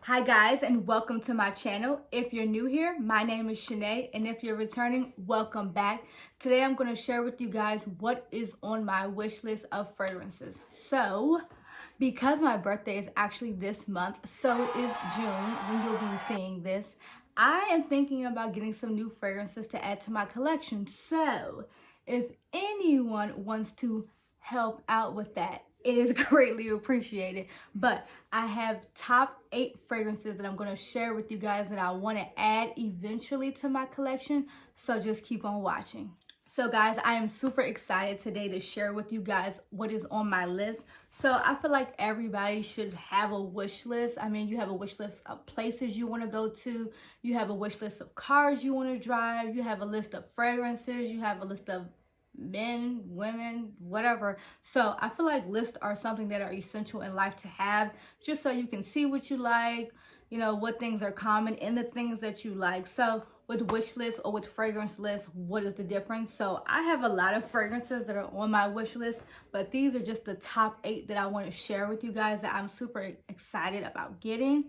Hi guys, and welcome to my channel. If you're new here, my name is Shanae, and if you're returning, welcome back. Today I'm going to share with you guys what is on my wish list of fragrances. So, because my birthday is actually this month, so is June when you'll be seeing this, I am thinking about getting some new fragrances to add to my collection. So, if anyone wants to help out with that, it is greatly appreciated. But I have top 8 fragrances that I'm going to share with you guys that I want to add eventually to my collection. So just keep on watching. So guys, I am super excited today to share with you guys what is on my list. So I feel like everybody should have a wish list. I mean, you have a wish list of places you want to go to. You have a wish list of cars you want to drive. You have a list of fragrances. You have a list of men, women, whatever. So I feel like lists are something that are essential in life to have, just so you can see what you like, you know, what things are common in the things that you like. So with wish lists or with fragrance lists, what is the difference? So I have a lot of fragrances that are on my wish list, but these are just the top 8 that I want to share with you guys that I'm super excited about getting.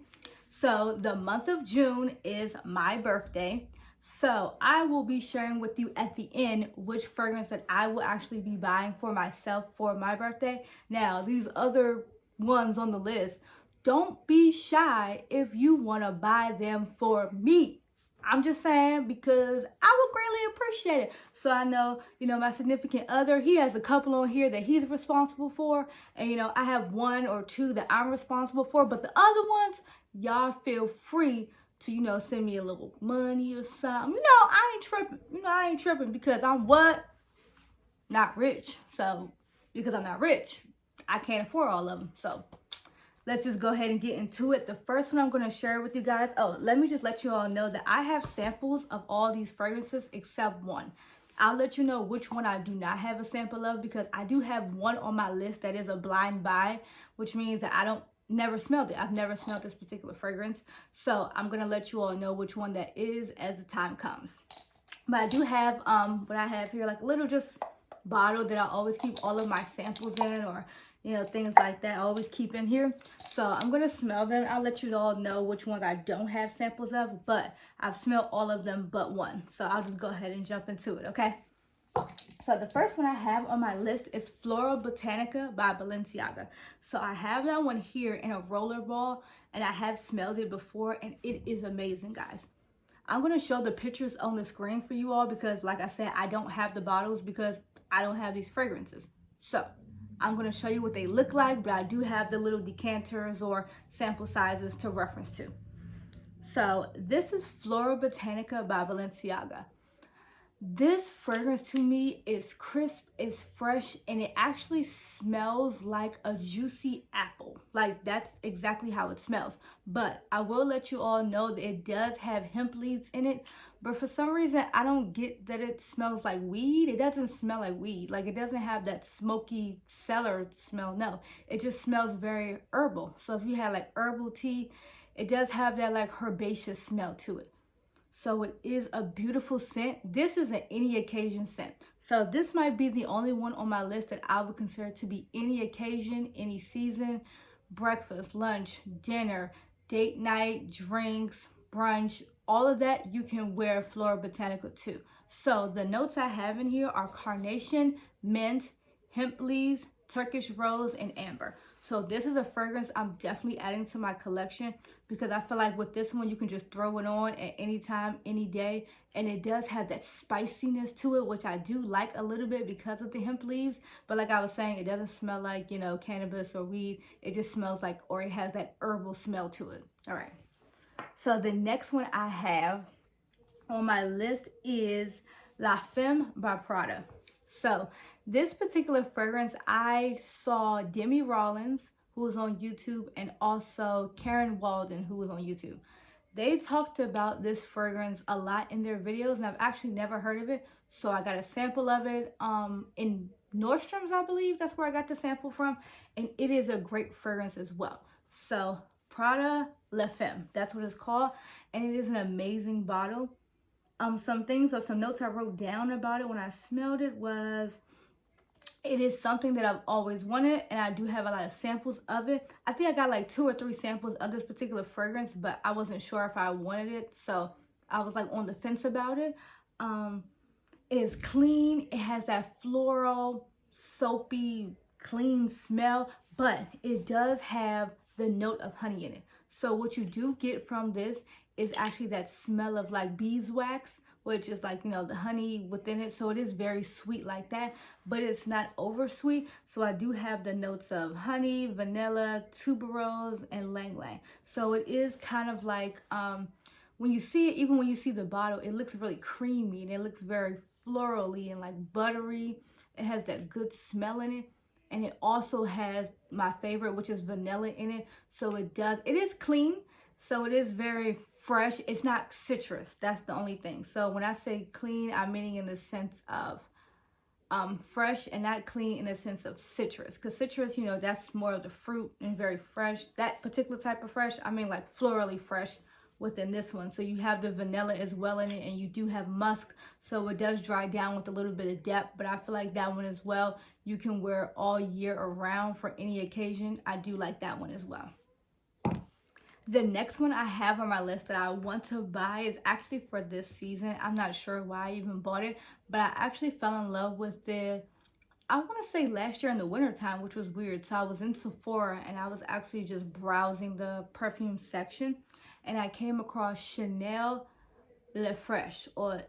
So the month of June is my birthday. So I will be sharing with you at the end which fragrance that I will actually be buying for myself for my birthday. Now, these other ones on the list, don't be shy if you want to buy them for me. I'm just saying, because I would greatly appreciate it. So I know, my significant other, he has a couple on here that he's responsible for. And, I have 1 or 2 that I'm responsible for. But the other ones, y'all feel free to, send me a little money or something. I ain't tripping. I ain't tripping because I'm what? Not rich. So, because I'm not rich, I can't afford all of them. So, let's just go ahead and get into it. The first one I'm going to share with you guys. Oh, let me just let you all know that I have samples of all these fragrances except one. I'll let you know which one I do not have a sample of, because I do have one on my list that is a blind buy, which means that I don't never smelled it. I've never smelled this particular fragrance. So I'm going to let you all know which one that is as the time comes. But I do have what I have here, like a little just bottle that I always keep all of my samples in, or things like that I always keep in here. So I'm going to smell them. I'll let you all know which ones I don't have samples of, but I've smelled all of them but one. So I'll just go ahead and jump into it, okay? So the first one I have on my list is Floral Botanica by Balenciaga. So I have that one here in a roller ball, and I have smelled it before, and it is amazing, guys. I'm going to show the pictures on the screen for you all because, like I said, I don't have the bottles because I don't have these fragrances. So I'm going to show you what they look like, but I do have the little decanters or sample sizes to reference to. So this is Floral Botanica by Balenciaga. This fragrance to me is crisp, it's fresh, and it actually smells like a juicy apple. Like, that's exactly how it smells. But I will let you all know that it does have hemp leaves in it. But for some reason, I don't get that it smells like weed. It doesn't smell like weed. Like, it doesn't have that smoky cellar smell. No, it just smells very herbal. So if you had like herbal tea, it does have that like herbaceous smell to it. So it is a beautiful scent. This is an any occasion scent. So this might be the only one on my list that I would consider to be any occasion, any season, breakfast, lunch, dinner, date night, drinks, brunch, all of that you can wear Floral Botanica to. So the notes I have in here are carnation, mint, hemp leaves, Turkish rose, and amber. So this is a fragrance I'm definitely adding to my collection because I feel like with this one you can just throw it on at any time, any day, and it does have that spiciness to it, which I do like a little bit because of the hemp leaves. But like I was saying, it doesn't smell like, cannabis or weed. It just smells like, or it has that herbal smell to it. All right. So the next one I have on my list is La Femme by Prada. So this particular fragrance, I saw Demi Rollins, who was on YouTube, and also Karen Walden, who was on YouTube. They talked about this fragrance a lot in their videos, and I've actually never heard of it. So I got a sample of it in Nordstrom's, I believe. That's where I got the sample from. And it is a great fragrance as well. So Prada La Femme, that's what it's called. And it is an amazing bottle. Some notes I wrote down about it when I smelled it was, It is something that I've always wanted, and I do have a lot of samples of it. I think I got like 2 or 3 samples of this particular fragrance, but I wasn't sure if I wanted it, so I was like on the fence about it. It is clean. It has that floral, soapy, clean smell, but it does have the note of honey in it. So what you do get from this is actually that smell of like beeswax, which is like, you know, the honey within it. So it is very sweet like that, but it's not over sweet. So I do have the notes of honey, vanilla, tuberose, and lang lang. So it is kind of like, when you see it, even when you see the bottle, it looks really creamy and it looks very florally and like buttery. It has that good smell in it. And it also has my favorite, which is vanilla in it. So it is clean. So it is very fresh. It's not citrus. That's the only thing. So when I say clean, I'm meaning in the sense of fresh, and not clean in the sense of citrus, because citrus, you know, that's more of the fruit and very fresh. That particular type of fresh, I mean like florally fresh within this one. So you have the vanilla as well in it, and you do have musk, so it does dry down with a little bit of depth. But I feel like that one as well, you can wear all year around for any occasion. I do like that one as well. The next one I have on my list that I want to buy is actually for this season. I'm not sure why I even bought it, but I actually fell in love with it, I want to say last year in the wintertime, which was weird. So I was in Sephora and I was actually just browsing the perfume section, and I came across Chanel Le Fresh, or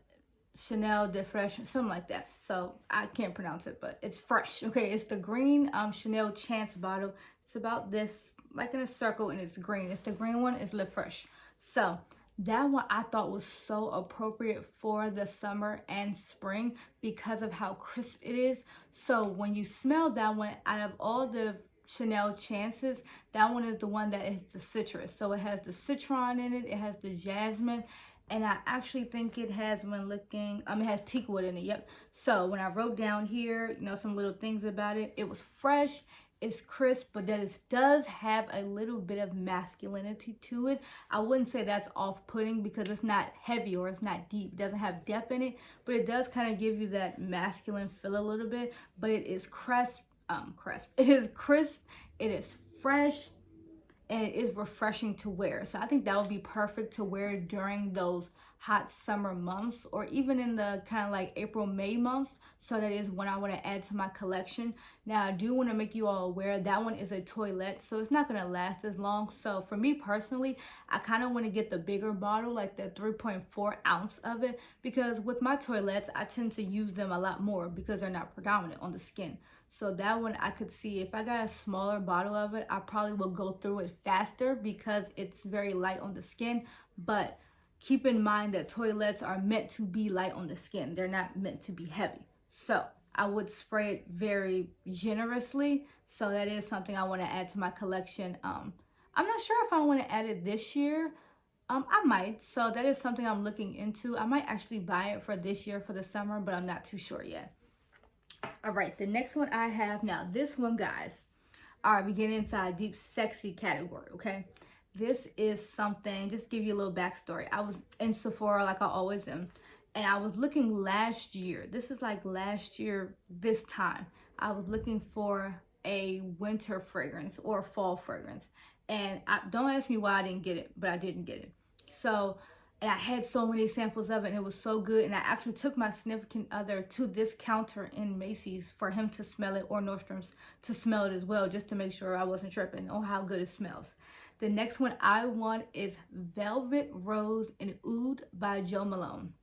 Chanel de Fresh, something like that. So I can't pronounce it, but it's fresh. Okay, it's the green Chanel Chance bottle. It's about this, like in a circle, and it's green. It's the green one, it's Le Fresh. So that one I thought was so appropriate for the summer and spring because of how crisp it is. So when you smell that one, out of all the Chanel Chances, that one is the one that is the citrus. So it has the citron in it, it has the jasmine, and I actually think it has, when looking, it has teak wood in it, yep. So when I wrote down here, you know, some little things about it, it was fresh, it's crisp, but that it does have a little bit of masculinity to it. I wouldn't say that's off-putting because it's not heavy or it's not deep. It doesn't have depth in it, but it does kind of give you that masculine feel a little bit. But it is crisp. It is crisp. It is fresh. And it is refreshing to wear. So I think that would be perfect to wear during those hot summer months, or even in the kind of like April, May months. So that is when I want to add to my collection. Now I do want to make you all aware that one is a toilette, so it's not going to last as long. So for me personally, I kind of want to get the bigger bottle, like the 3.4 ounce of it, because with my toilettes, I tend to use them a lot more because they're not predominant on the skin. So that one I could see, if I got a smaller bottle of it, I probably will go through it faster because it's very light on the skin. But keep in mind that toilettes are meant to be light on the skin. They're not meant to be heavy. So I would spray it very generously. So that is something I want to add to my collection. I'm not sure if I want to add it this year. I might. So that is something I'm looking into. I might actually buy it for this year for the summer, but I'm not too sure yet. All right, the next one I have now, this one, guys, all right, we get inside deep sexy category. Okay, this is something, just give you a little backstory. I was in Sephora like I always am, and I was looking last year, this is like last year this time, I was looking for a winter fragrance or a fall fragrance, and don't ask me why I didn't get it, but I didn't get it. So, and I had so many samples of it, and it was so good. And I actually took my significant other to this counter in Macy's for him to smell it, or Nordstrom's to smell it as well, just to make sure I wasn't tripping on how good it smells. The next one I want is Velvet Rose and Oud by Jo Malone.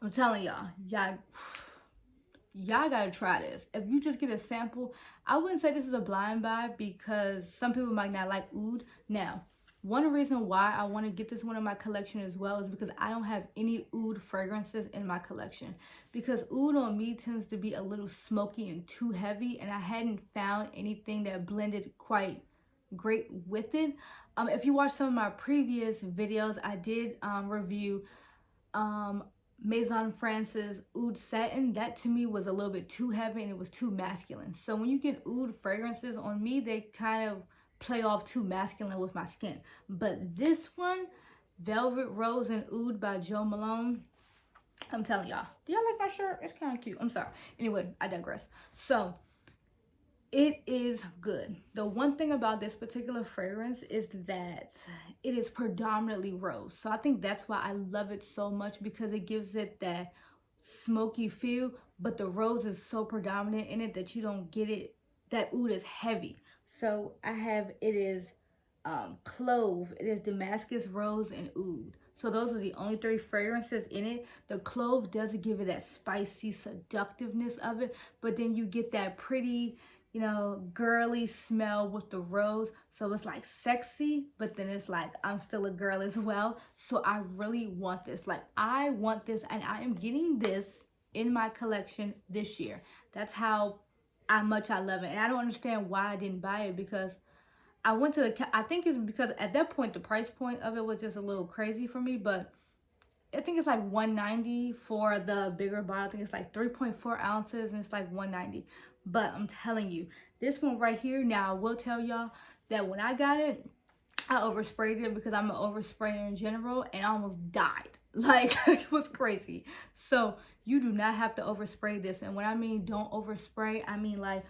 I'm telling y'all, y'all gotta try this. If you just get a sample, I wouldn't say this is a blind buy because some people might not like oud. Now, one reason why I want to get this one in my collection as well is because I don't have any oud fragrances in my collection. Because oud on me tends to be a little smoky and too heavy, and I hadn't found anything that blended quite great with it. If you watch some of my previous videos, I did review Maison France's Oud Satin. That to me was a little bit too heavy and it was too masculine. So when you get oud fragrances on me, they kind of play off too masculine with my skin. But this one, Velvet Rose and Oud by Jo Malone, I'm telling y'all. Do y'all like my shirt? It's kind of cute. I'm sorry. Anyway, I digress. So it is good. The one thing about this particular fragrance is that it is predominantly rose. So I think that's why I love it so much, because it gives it that smoky feel, but the rose is so predominant in it that you don't get it, that oud is heavy. So I have, it is clove, it is Damascus rose and oud. So those are the only three fragrances in it. The clove does give it that spicy seductiveness of it, but then you get that pretty, you know, girly smell with the rose. So it's like sexy, but then it's like I'm still a girl as well. So I really want this. Like I want this, and I am getting this in my collection this year. That's how much I love it. And I don't understand why I didn't buy it, because I went to the, I think it's because at that point the price point of it was just a little crazy for me, but I think it's like $190 for the bigger bottle. I think it's like 3.4 ounces and it's like $190. But I'm telling you, this one right here, now I will tell y'all that when I got it, I oversprayed it because I'm an oversprayer in general, and I almost died. Like, it was crazy. So you do not have to overspray this. And when I mean don't overspray, I mean like,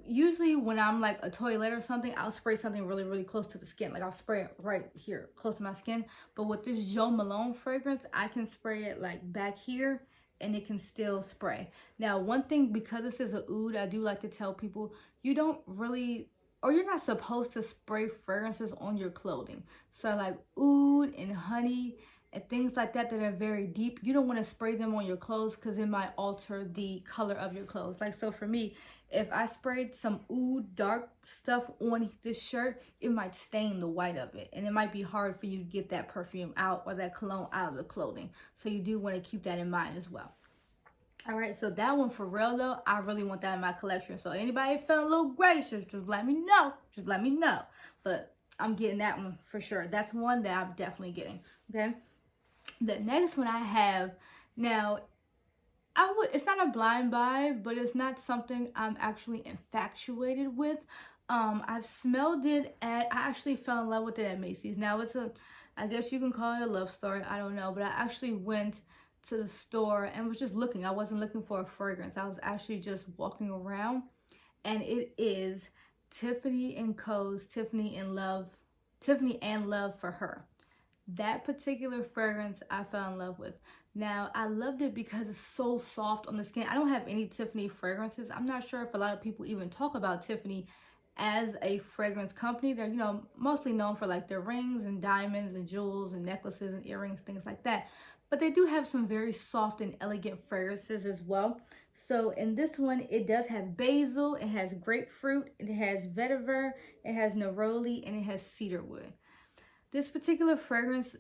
usually when I'm like a toilet or something, I'll spray something really, really close to the skin. Like I'll spray it right here, close to my skin. But with this Jo Malone fragrance, I can spray it like back here and it can still spray. Now, one thing, because this is a oud, I do like to tell people, you don't really, or you're not supposed to spray fragrances on your clothing. So like oud and honey and things like that that are very deep, you don't want to spray them on your clothes because it might alter the color of your clothes. Like, so for me, if I sprayed some oud dark stuff on this shirt, it might stain the white of it, and it might be hard for you to get that perfume out or that cologne out of the clothing. So you do want to keep that in mind as well. All right, so that one for real though, I really want that in my collection. So anybody feeling a little gracious, just let me know. Just let me know. But I'm getting that one for sure. That's one that I'm definitely getting. Okay. The next one I have now, it's not a blind buy, but it's not something I'm actually infatuated with. I've smelled it I actually fell in love with it at Macy's. Now it's I guess you can call it a love story, I don't know, but I actually went to the store and was just looking. I wasn't looking for a fragrance. I was actually just walking around, and it is Tiffany Co's Tiffany and Love for Her. That particular fragrance I fell in love with. Now, I loved it because it's so soft on the skin. I don't have any Tiffany fragrances. I'm not sure if a lot of people even talk about Tiffany as a fragrance company. They're, you know, mostly known for like their rings and diamonds and jewels and necklaces and earrings, things like that. But they do have some very soft and elegant fragrances as well. So in this one, it does have basil, it has grapefruit, it has vetiver, it has neroli, and it has cedarwood. This particular fragrance,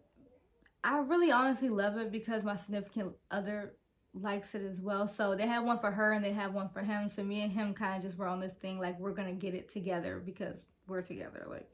I really honestly love it because my significant other likes it as well. So they have one for her and they have one for him. So me and him kind of just were on this thing like we're gonna get it together because we're together. Like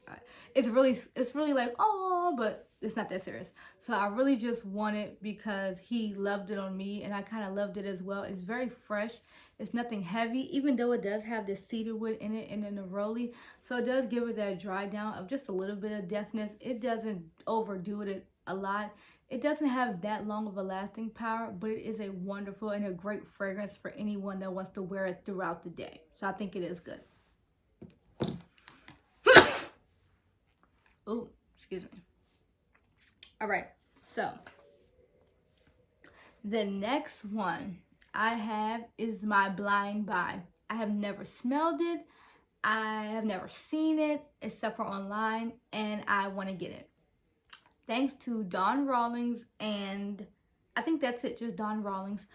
it's really like, oh, but it's not that serious. So I really just want it because he loved it on me and I kind of loved it as well. It's very fresh. It's nothing heavy, even though it does have the cedarwood in it and the neroli. So it does give it that dry down of just a little bit of deftness. It doesn't overdo it a lot. It doesn't have that long of a lasting power, but it is a wonderful and a great fragrance for anyone that wants to wear it throughout the day. So I think it is good. Oh, excuse me. All right, so the next one I have is my blind buy. I have never smelled it. I have never seen it except for online, and I want to get it. Thanks to Dawn Rawlings, and I think that's it, just Dawn Rawlings.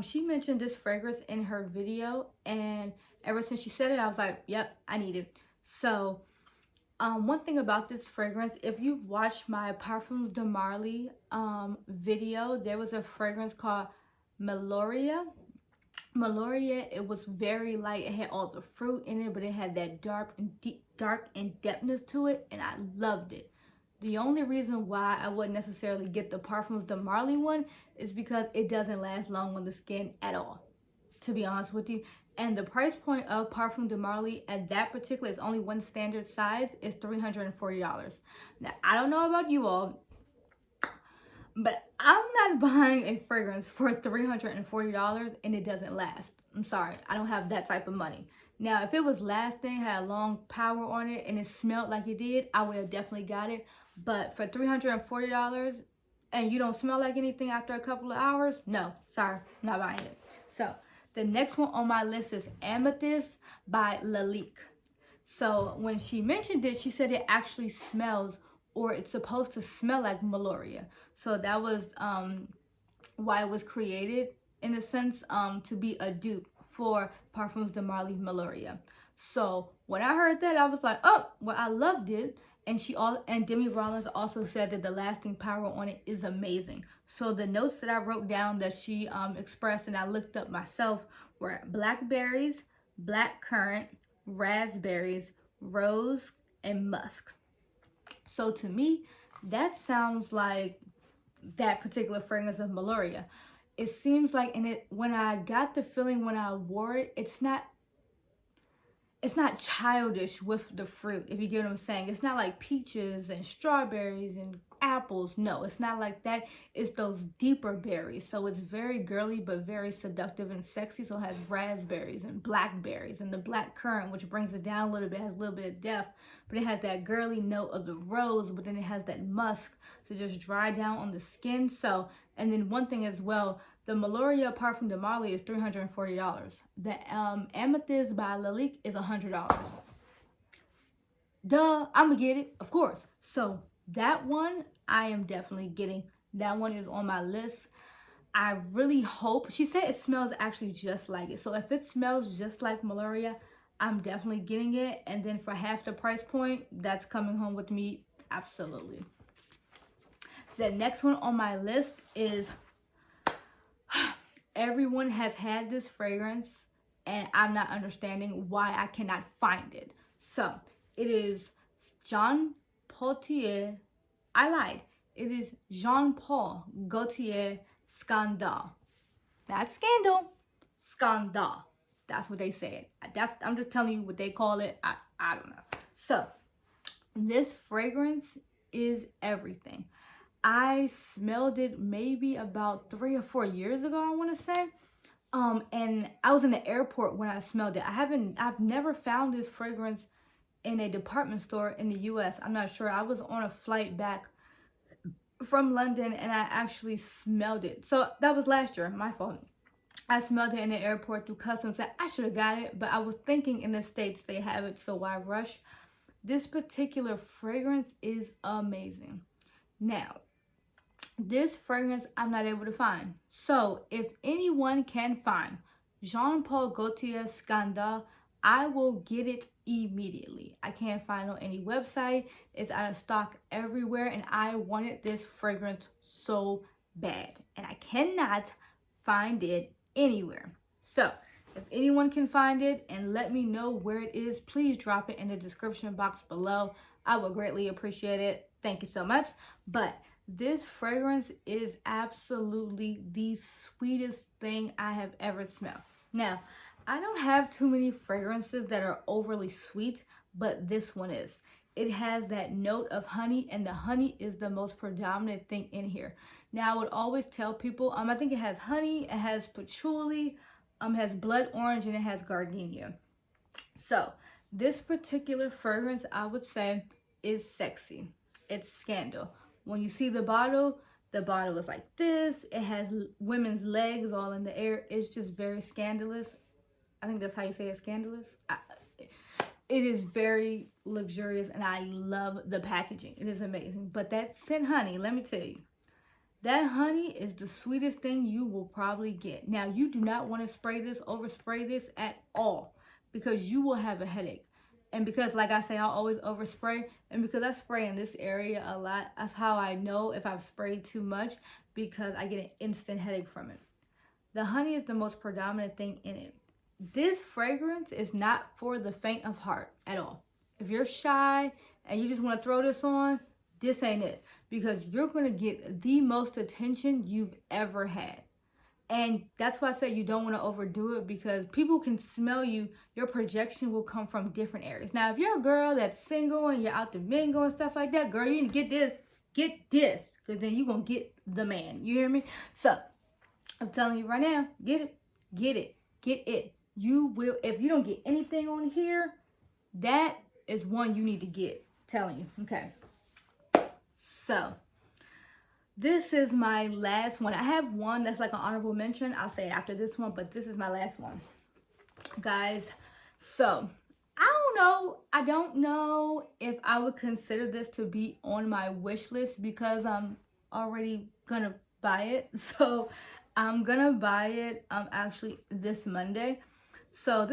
She mentioned this fragrance in her video, and ever since she said it, I was like, yep, I need it. So one thing about this fragrance, if you've watched my Parfums de Marley video, there was a fragrance called Meloria. It was very light. It had all the fruit in it, but it had that dark and depthness to it, and I loved it. The only reason why I wouldn't necessarily get the Parfums de Marley one is because it doesn't last long on the skin at all, to be honest with you. And the price point of Parfum de Marley at that particular, is only one standard size, is $340. Now, I don't know about you all, But I'm not buying a fragrance for $340 and it doesn't last. I'm sorry, I don't have that type of money. Now, if it was lasting, had a long power on it, and it smelled like it did, I would have definitely got it. But for $340 and you don't smell like anything after a couple of hours, no, sorry, not buying it. So the next one on my list is Amethyst by Lalique. So when she mentioned it, she said it actually smells, or it's supposed to smell like Meloria. So that was why it was created, in a sense, to be a dupe for Parfums de Marley Meloria. So when I heard that, I was like, oh, well, I loved it. And Demi Rollins also said that the lasting power on it is amazing. So the notes that I wrote down that she expressed and I looked up myself were blackberries, black currant, raspberries, rose, and musk. So to me, that sounds like that particular fragrance of Meloria. It seems like, and it when I got the feeling when I wore it, it's not childish with the fruit, if you get what I'm saying. It's not like peaches and strawberries and apples. No, it's not like that. It's those deeper berries. So it's very girly but very seductive and sexy. So it has raspberries and blackberries and the black currant, which brings it down a little bit, has a little bit of depth, but it has that girly note of the rose, but then it has that musk to just dry down on the skin. So, and then one thing as well, the Meloria Parfum de Marley is $340. The Amethyst by Lalique is $100. Duh, I'm gonna get it, of course. So that one, I am definitely getting. That one is on my list. I really hope, she said it smells actually just like it. So if it smells just like Meloria, I'm definitely getting it. And then for half the price point, that's coming home with me, absolutely. The next one on my list is, everyone has had this fragrance and I'm not understanding why I cannot find it. So it is Jean Gaultier. I lied. It is Jean Paul Gaultier Scandal. Not Scandal, Scandal. That's what they said. I'm just telling you what they call it. I don't know. So this fragrance is everything. I smelled it maybe about 3 or 4 years ago, I want to say. And I was in the airport when I smelled it. I've never found this fragrance in a department store in the US. I'm not sure. I was on a flight back from London and I actually smelled it. So that was last year, my fault. I smelled it in the airport through customs. I should have got it, but I was thinking in the States they have it, so why rush? This particular fragrance is amazing. Now, this fragrance I'm not able to find. So if anyone can find Jean Paul Gaultier Scandal, I will get it immediately. I can't find it on any website. It's out of stock everywhere and I wanted this fragrance so bad and I cannot find it anywhere. So if anyone can find it and let me know where it is, please drop it in the description box below. I would greatly appreciate it. Thank you so much. But this fragrance is absolutely the sweetest thing I have ever smelled. Now, I don't have too many fragrances that are overly sweet, but this one is. It has that note of honey, and the honey is the most predominant thing in here. Now, I would always tell people, I think it has honey, it has patchouli, has blood orange, and it has gardenia. So, this particular fragrance, I would say, is sexy. It's Scandal. When you see the bottle is like this. It has women's legs all in the air. It's just very scandalous. I think that's how you say it, scandalous. It is very luxurious and I love the packaging. It is amazing. But that scent honey, let me tell you, that honey is the sweetest thing you will probably get. Now, you do not want to overspray this at all because you will have a headache. And because, like I say, I always overspray. And because I spray in this area a lot, that's how I know if I've sprayed too much, because I get an instant headache from it. The honey is the most predominant thing in it. This fragrance is not for the faint of heart at all. If you're shy and you just want to throw this on, this ain't it. Because you're going to get the most attention you've ever had. And that's why I say you don't want to overdo it, because people can smell you. Your projection will come from different areas. Now, if you're a girl that's single and you're out to mingle and stuff like that, girl, you need to Get this, because then you're going to get the man. You hear me? So, I'm telling you right now, get it, get it, get it. You will, if you don't get anything on here, that is one you need to get. Telling you. Okay. So, this is my last one. I have one that's like an honorable mention. I'll say after this one, but this is my last one. Guys, so I don't know if I would consider this to be on my wish list because I'm already gonna buy it. So I'm gonna buy it actually this Monday. So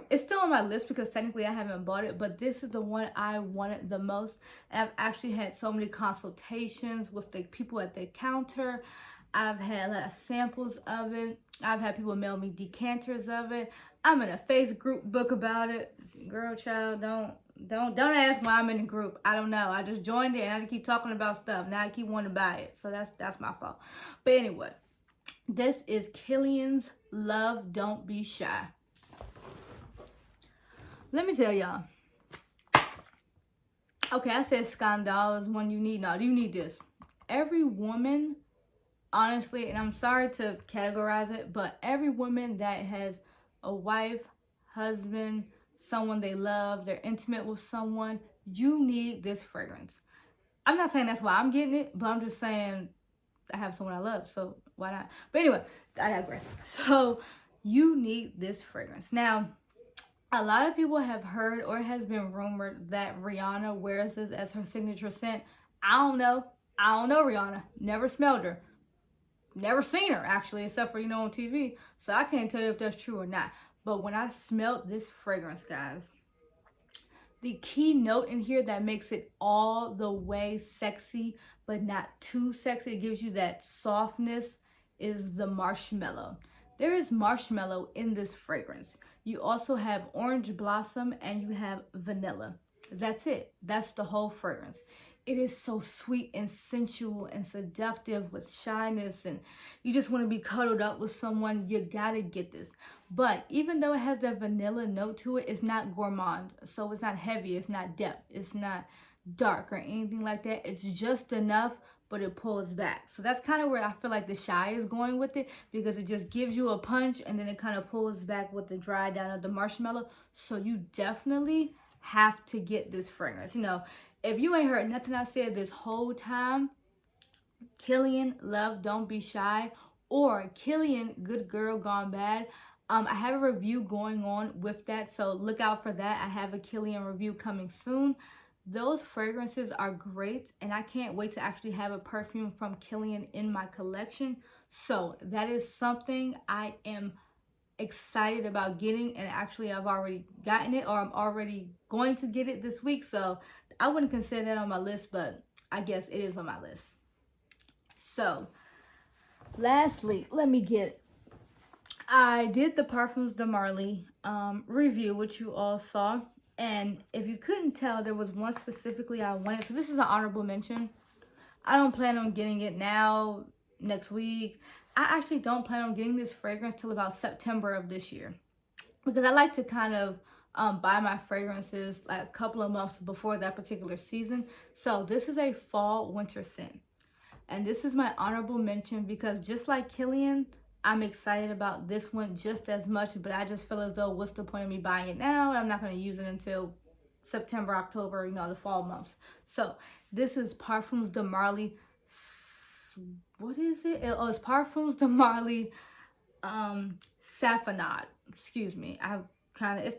it's still on my list because technically I haven't bought it, but this is the one I wanted the most. And I've actually had so many consultations with the people at the counter. I've had a lot of samples of it. I've had people mail me decanters of it. I'm in a Facebook book about it. Girl, child, don't ask why I'm in the group. I don't know. I just joined it and I keep talking about stuff. Now I keep wanting to buy it. So that's my fault. But anyway, this is Killians Love Don't Be Shy. Let me tell y'all. Okay, I said scandal is one you need. No, you need this. Every woman, honestly, and I'm sorry to categorize it, but every woman that has a wife, husband, someone they love, they're intimate with someone, you need this fragrance. I'm not saying that's why I'm getting it, but I'm just saying I have someone I love, so why not? But anyway, I digress. So you need this fragrance. Now, a lot of people have heard or has been rumored that Rihanna wears this as her signature scent. I don't know Rihanna. Never smelled her. Never seen her, actually, except for, on TV. So I can't tell you if that's true or not. But when I smelled this fragrance, guys, the key note in here that makes it all the way sexy, but not too sexy, it gives you that softness, is the marshmallow. There is marshmallow in this fragrance. You also have orange blossom and you have vanilla. That's it. That's the whole fragrance. It is so sweet and sensual and seductive with shyness, and you just want to be cuddled up with someone. You gotta get this. But even though it has that vanilla note to it, it's not gourmand. So it's not heavy, it's not depth, it's not dark or anything like that. It's just enough, but it pulls back. So that's kind of where I feel like the Shy is going with it, because it just gives you a punch and then it kind of pulls back with the dry down of the marshmallow. So you definitely have to get this fragrance. If you ain't heard nothing I said this whole time, Killian Love Don't Be Shy or Killian Good Girl Gone Bad. I have a review going on with that, so look out for that. I have a Killian review coming soon. Those fragrances are great, and I can't wait to actually have a perfume from Killian in my collection. So that is something I am excited about getting, and actually I've already gotten it, or I'm already going to get it this week. So I wouldn't consider that on my list, but I guess it is on my list. So lastly, I did the Parfums de Marley review, which you all saw. And if you couldn't tell, there was one specifically I wanted. So this is an honorable mention. I don't plan on getting it now, next week. I actually don't plan on getting this fragrance till about September of this year, because I like to kind of buy my fragrances like a couple of months before that particular season. So this is a fall winter scent. And this is my honorable mention because just like Killian, I'm excited about this one just as much, but I just feel as though what's the point of me buying it now? I'm not going to use it until September, October, the fall months. So this is Parfums de Marley. What is it? It's Parfums de Marley Saffinade. Excuse me.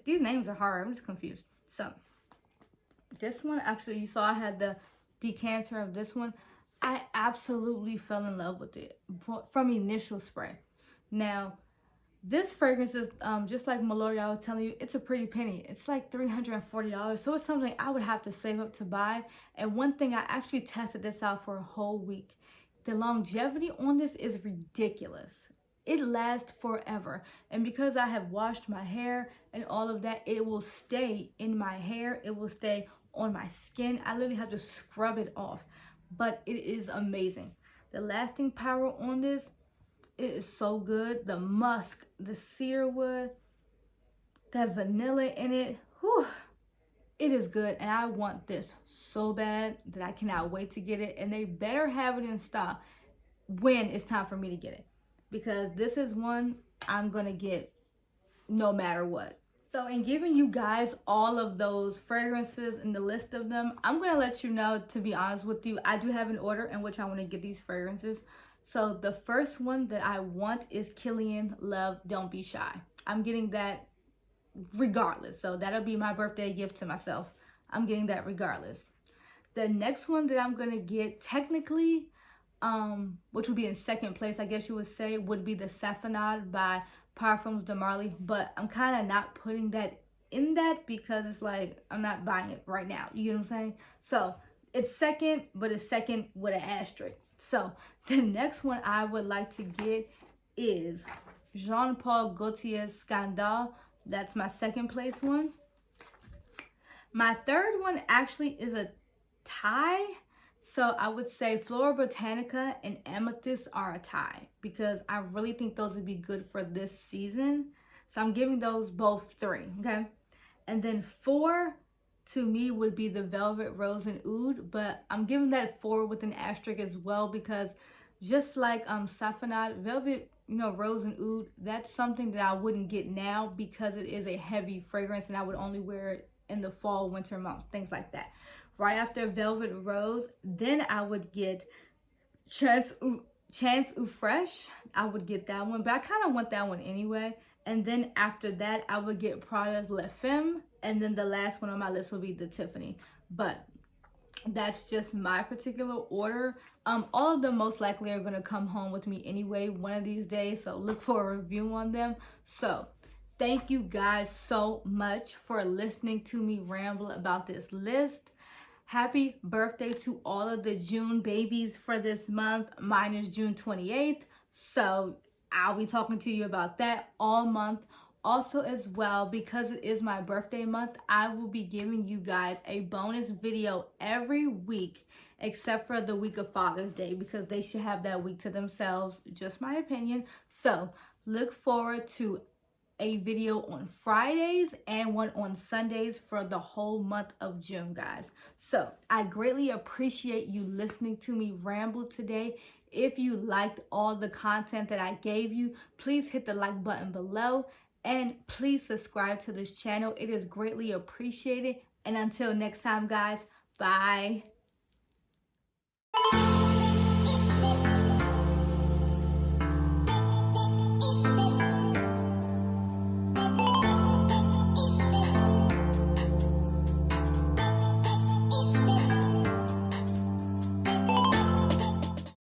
These names are hard. I'm just confused. So this one, actually, you saw I had the decanter of this one. I absolutely fell in love with it from initial spray. Now, this fragrance is just like Malone, I was telling you, it's a pretty penny. It's like $340. So it's something I would have to save up to buy. And one thing, I actually tested this out for a whole week. The longevity on this is ridiculous. It lasts forever. And because I have washed my hair and all of that, it will stay in my hair. It will stay on my skin. I literally have to scrub it off. But it is amazing. The lasting power on this, it is so good. The musk, the cedarwood, that vanilla in it. Whew. It is good, and I want this so bad that I cannot wait to get it. And they better have it in stock when it's time for me to get it, because this is one I'm gonna get no matter what. So in giving you guys all of those fragrances and the list of them, I'm going to let you know, to be honest with you, I do have an order in which I want to get these fragrances. So the first one that I want is Killian Love Don't Be Shy. I'm getting that regardless. So that'll be my birthday gift to myself. I'm getting that regardless. The next one that I'm going to get, technically, which would be in second place, I guess you would say, would be the Saffronade by Parfums de Marley. But I'm kind of not putting that in that because it's like, I'm not buying it right now. You get what I'm saying? So it's second, but it's second with an asterisk. So the next one I would like to get is Jean Paul Gaultier's Scandale. That's my second place one. My third one actually is a tie. So I would say Floral Botanica and Amethyst are a tie because I really think those would be good for this season. So I'm giving those both 3, okay? And then 4 to me would be the Velvet Rose and Oud, but I'm giving that 4 with an asterisk as well because just like Saffronade, Velvet, Rose and Oud, that's something that I wouldn't get now because it is a heavy fragrance and I would only wear it in the fall, winter months, things like that. Right after Velvet Rose, then I would get Chance Ou Fresh. I would get that one, but I kind of want that one anyway. And then after that, I would get Prada's La Femme, and then the last one on my list will be the Tiffany. But that's just my particular order. All of them most likely are going to come home with me anyway one of these days, so look for a review on them. So thank you guys so much for listening to me ramble about this list. Happy birthday to all of the June babies for this month. Mine is June 28th, so I'll be talking to you about that all month. Also as well, because it is my birthday month, I will be giving you guys a bonus video every week except for the week of Father's Day because they should have that week to themselves, just my opinion. So look forward to a video on Fridays and one on Sundays for the whole month of June, guys. So I greatly appreciate you listening to me ramble today. If you liked all the content that I gave you, please hit the like button below and please subscribe to this channel. It is greatly appreciated. And until next time, guys, bye.